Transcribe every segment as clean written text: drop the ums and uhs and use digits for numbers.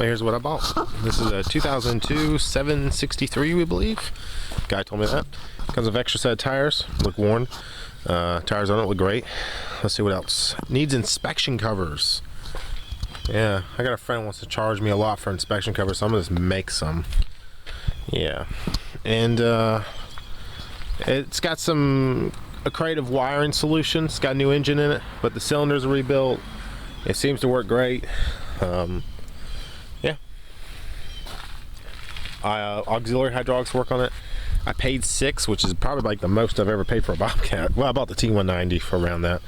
here's what I bought. This is a 2002 763, we believe. Guy told me that. Comes with extra set of tires. Look worn. Tires on it look great. Let's see what else. Needs inspection covers. Yeah, I got a friend who wants to charge me a lot for inspection covers, so I'm gonna just make some. Yeah, and it's got a creative wiring solution. It's got a new engine in it, but the cylinders are rebuilt. It seems to work great. Yeah. Auxiliary hydraulics work on it. I paid $6, which is probably like the most I've ever paid for a Bobcat. Well, I bought the T190 for around that.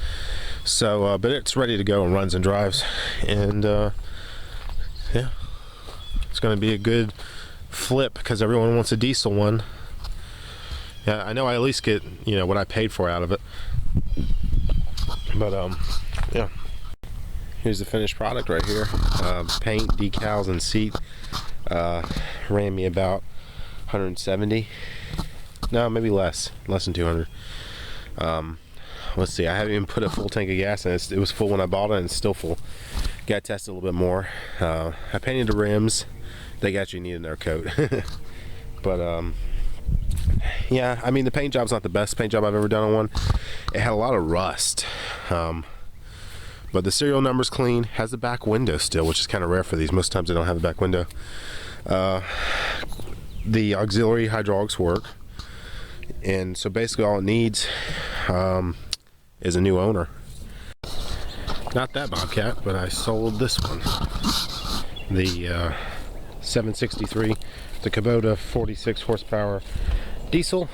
So, but it's ready to go and runs and drives. And yeah, it's going to be a good flip because everyone wants a diesel one. Yeah, I know I at least get, you know, what I paid for out of it. But yeah. Here's the finished product right here. Paint, decals, and seat. Ran me about 170. No, maybe less than 200. Let's see, I haven't even put a full tank of gas in it. It was full when I bought it and it's still full. Got to test it a little bit more. I painted the rims. They actually need another coat. But yeah, I mean, the paint job's not the best paint job I've ever done on one. It had a lot of rust. But the serial number's clean. Has the back window still, which is kind of rare for these. Most times they don't have the back window. The auxiliary hydraulics work. And so basically all it needs is a new owner. Not that Bobcat, but I sold this one. The 763, the Kubota 46 horsepower diesel.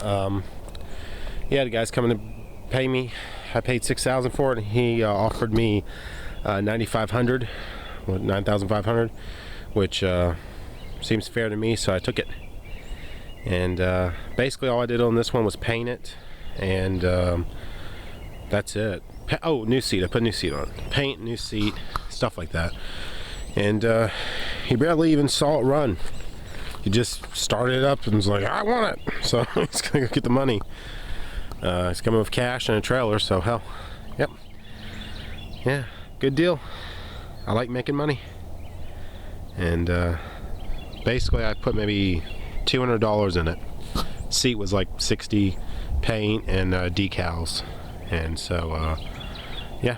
Yeah, the guy's coming to pay me. I paid $6,000 for it. He offered me $9,500, which seems fair to me, so I took it. And basically all I did on this one was paint it, and that's it. Oh, new seat. I put a new seat on. Paint, new seat, stuff like that. And he barely even saw it run. He just started it up and was like, I want it. So he's gonna go get the money. It's coming with cash and a trailer, so hell, yep. Yeah, good deal. I like making money. And basically I put maybe $200 in it. Seat was like $60, paint and decals. And so yeah,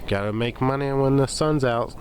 gotta make money when the sun's out.